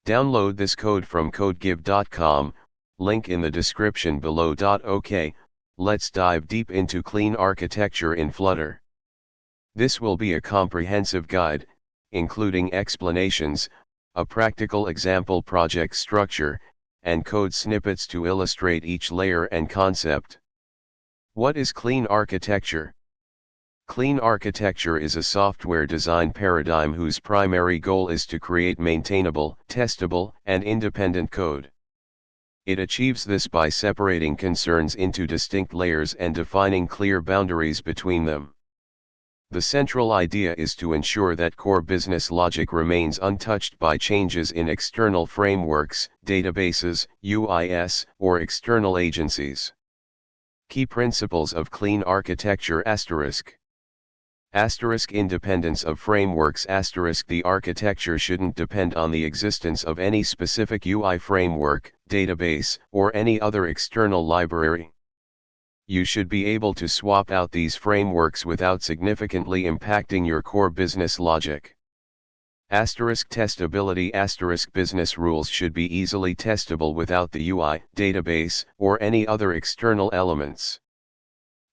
Download this code from codegive.com, link in the description below. OK, let's dive deep into clean architecture in Flutter. This will be a comprehensive guide, including explanations, a practical example project structure, and code snippets to illustrate each layer and concept. What is clean architecture? Clean architecture is a software design paradigm whose primary goal is to create maintainable, testable, and independent code. It achieves this by separating concerns into distinct layers and defining clear boundaries between them. The central idea is to ensure that core business logic remains untouched by changes in external frameworks, databases, UIs, or external agencies. Key principles of clean architecture **** independence of frameworks **** the architecture shouldn't depend on the existence of any specific UI framework, database, or any other external library. You should be able to swap out these frameworks without significantly impacting your core business logic. Testability *** business rules should be easily testable without the UI, database, or any other external elements.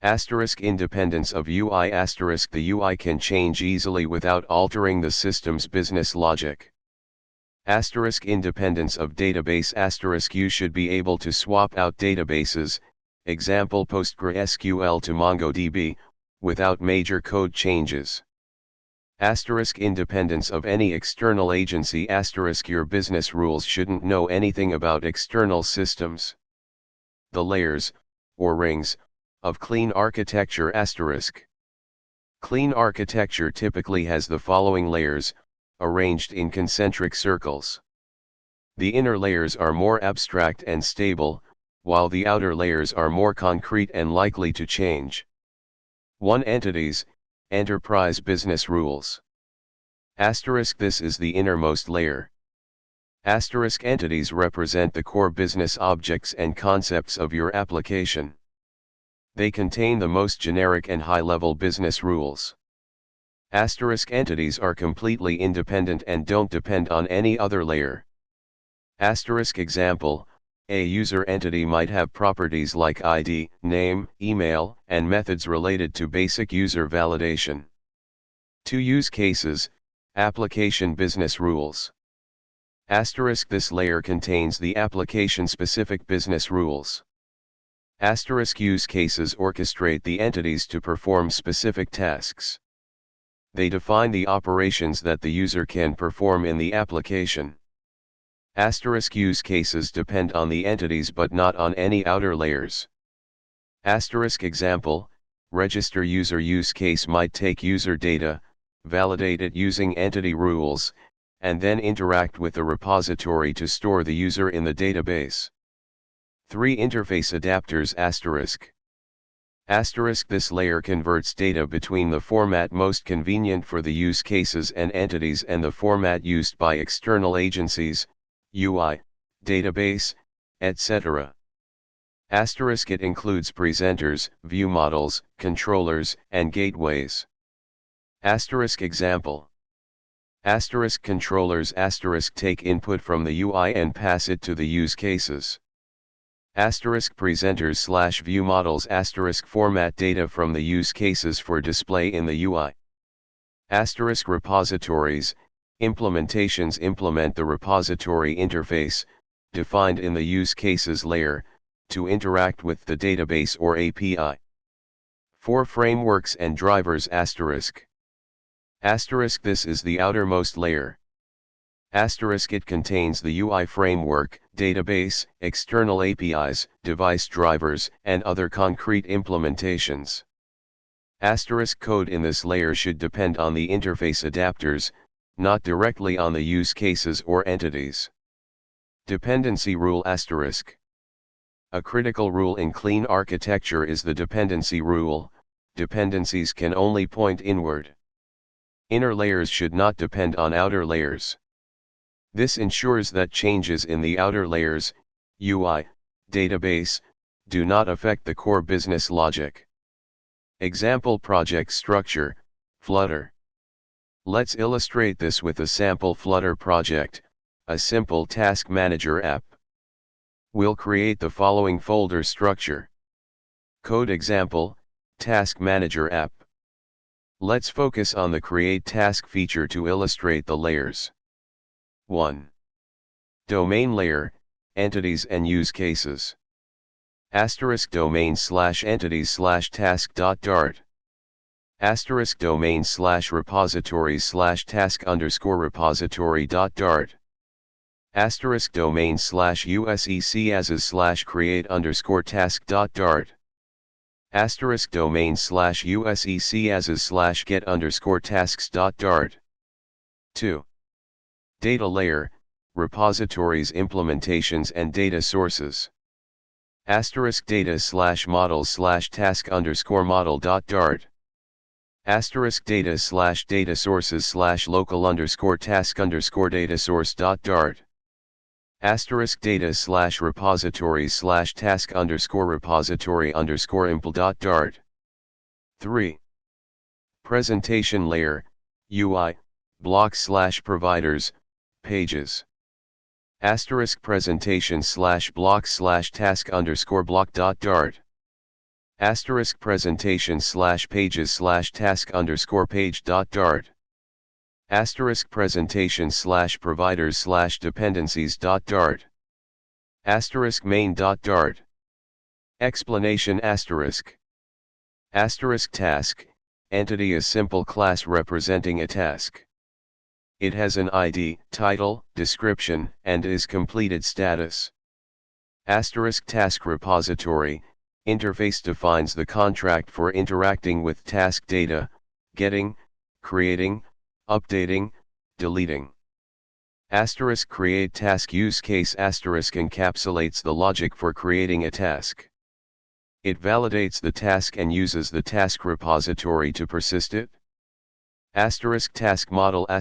Independence of UI *** the UI can change easily without altering the system's business logic. Independence of database ** you should be able to swap out databases, example PostgreSQL to MongoDB, without major code changes. Independence of any external agency ** your business rules shouldn't know anything about external systems. The layers, or rings, of clean architecture ***. Clean architecture typically has the following layers, arranged in concentric circles. The inner layers are more abstract and stable, while the outer layers are more concrete and likely to change. 1. Entities, enterprise business rules. This is the innermost layer. Entities represent the core business objects and concepts of your application. They contain the most generic and high-level business rules. Entities are completely independent and don't depend on any other layer. Example, a user entity might have properties like ID, name, email, and methods related to basic user validation. 2. Use cases, application business rules. This layer contains the application-specific business rules. Use cases orchestrate the entities to perform specific tasks. They define the operations that the user can perform in the application. Use cases depend on the entities but not on any outer layers. Example, register user use case might take user data, validate it using entity rules, and then interact with the repository to store the user in the database. 3. Interface adapters ***. This layer converts data between the format most convenient for the use cases and entities and the format used by external agencies, UI, database, etc. It includes presenters, view models, controllers, and gateways. Example. Controllers take input from the UI and pass it to the use cases. Presenters /view models format data from the use cases for display in the UI. Repositories, implementations implement the repository interface, defined in the use cases layer, to interact with the database or API. 4. Frameworks and drivers ***. This is the outermost layer. It contains the UI framework, database, external APIs, device drivers, and other concrete implementations. Code in this layer should depend on the interface adapters, not directly on the use cases or entities. Dependency rule ***. A critical rule in clean architecture is the dependency rule. Dependencies can only point inward. Inner layers should not depend on outer layers. This ensures that changes in the outer layers, UI, database, do not affect the core business logic. Example project structure, Flutter. Let's illustrate this with a sample Flutter project, a simple task manager app. We'll create the following folder structure. Code example, Task Manager app. Let's focus on the Create Task feature to illustrate the layers. 1. Domain layer, entities and use cases. *domain/entities/task.dart. *domain/repositories/task_repository.dart. *domain/usecasas/create_task.dart. *domain/usecasas/get_tasks.dart. 2. Data layer, repositories, implementations and data sources. *data/models/task_model.dart. *data/data sources/local_task_data source.dart. *data/repository/task_repository_impl.dart. 3. Presentation layer, UI, blocks/providers, pages. *presentation/blocks/task_block.dart. *presentation/pages/task_page.dart. *presentation/providers/dependencies.dart. *main.dart. Explanation *task, entity is simple class representing a task. It has an ID, title, description, and is completed status. *task repository, interface defines the contract for interacting with task data, getting, creating, updating, deleting. *create task use case encapsulates the logic for creating a task. It validates the task and uses the task repository to persist it. *task model *a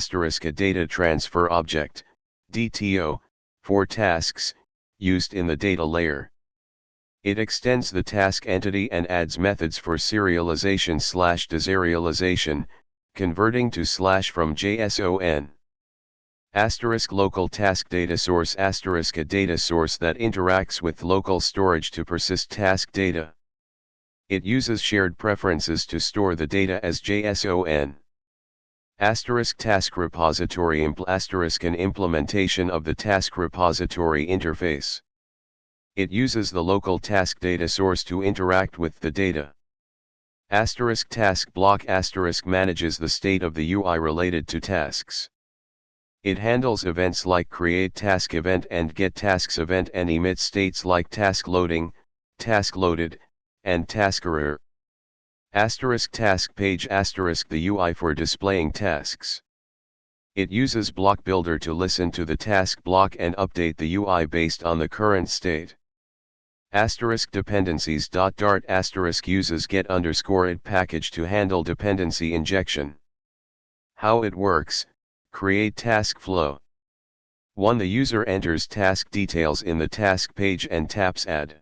data transfer object, DTO, for tasks, used in the data layer. It extends the task entity and adds methods for serialization/deserialization, converting to / from JSON. *local task data source * a data source that interacts with local storage to persist task data. It uses shared preferences to store the data as JSON. *task repository an implementation of the task repository interface. It uses the local task data source to interact with the data. *task block * manages the state of the UI related to tasks. It handles events like create task event and get tasks event and emits states like task loading, task loaded, and task error. *task page * the UI for displaying tasks. It uses block builder to listen to the task block and update the UI based on the current state. *dependencies.dart * uses get_it package to handle dependency injection. How it works: create task flow. 1. The user enters task details in the task page and taps add.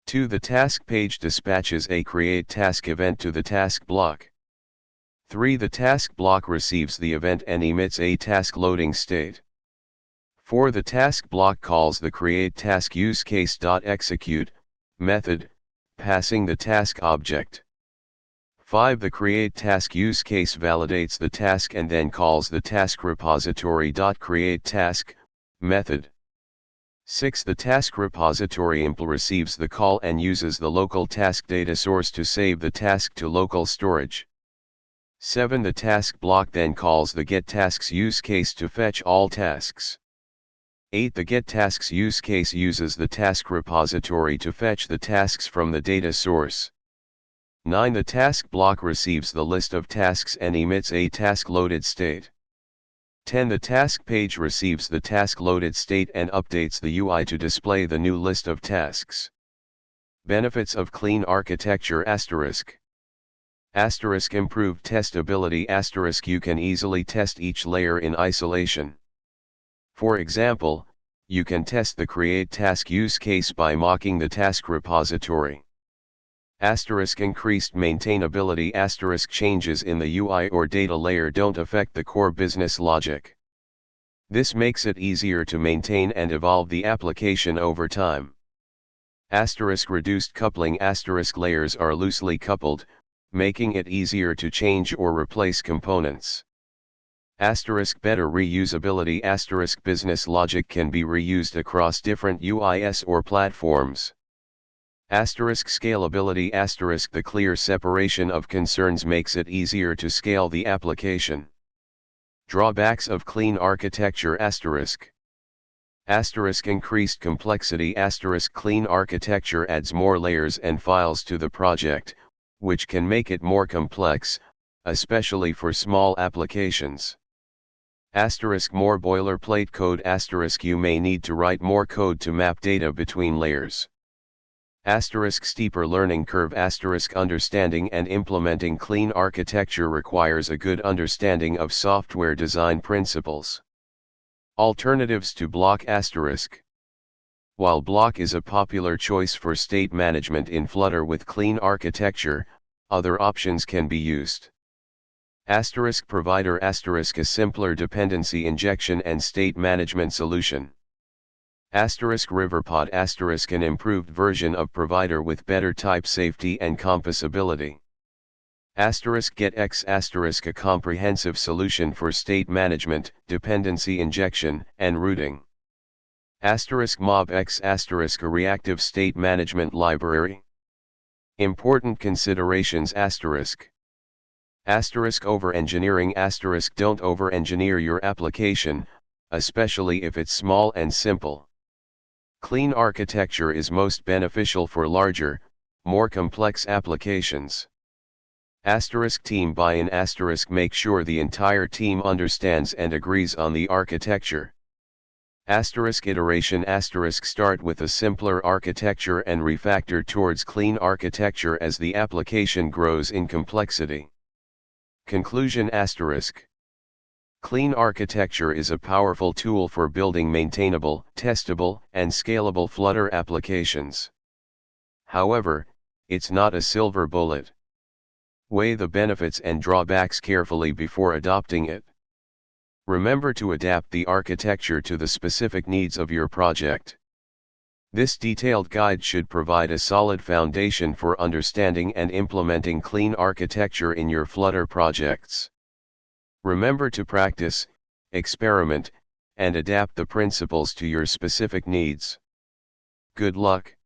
2. The task page dispatches a create task event to the task block. 3. The task block receives the event and emits a task loading state. 4. The task block calls the create task use case.execute method, passing the task object. 5. The create task use case validates the task and then calls the task repository.createTask method. 6. The task repository impl receives the call and uses the local task data source to save the task to local storage. 7. The task block then calls the getTasks use case to fetch all tasks. 8. The getTasks use case uses the task repository to fetch the tasks from the data source. 9. The task block receives the list of tasks and emits a task loaded state. 10. The task page receives the task loaded state and updates the UI to display the new list of tasks. Benefits of clean architecture ****. Improved testability ***. You can easily test each layer in isolation. For example, you can test the create task use case by mocking the task repository. Increased maintainability ***. Changes in the UI or data layer don't affect the core business logic. This makes it easier to maintain and evolve the application over time. Reduced coupling. Layers are loosely coupled, making it easier to change or replace components. Better reusability. Business logic can be reused across different UIs or platforms. Scalability. The clear separation of concerns makes it easier to scale the application. Drawbacks of clean architecture. Increased complexity. Clean architecture adds more layers and files to the project, which can make it more complex, especially for small applications. More boilerplate code. You may need to write more code to map data between layers. Steeper learning curve. Understanding and implementing clean architecture requires a good understanding of software design principles. Alternatives to block. While block is a popular choice for state management in Flutter with clean architecture, other options can be used. Provider. A simpler dependency injection and state management solution. Riverpod. An improved version of Provider with better type safety and compatibility. GetX. A comprehensive solution for state management, dependency injection, and routing. MobX. A reactive state management library. Important considerations. Over-engineering. Don't over-engineer your application, especially if it's small and simple. Clean architecture is most beneficial for larger, more complex applications. Team buy-in. Make sure the entire team understands and agrees on the architecture. Iteration. Start with a simpler architecture and refactor towards clean architecture as the application grows in complexity. Conclusion. Clean architecture is a powerful tool for building maintainable, testable, and scalable Flutter applications. However, it's not a silver bullet. Weigh the benefits and drawbacks carefully before adopting it. Remember to adapt the architecture to the specific needs of your project. This detailed guide should provide a solid foundation for understanding and implementing clean architecture in your Flutter projects. Remember to practice, experiment, and adapt the principles to your specific needs. Good luck.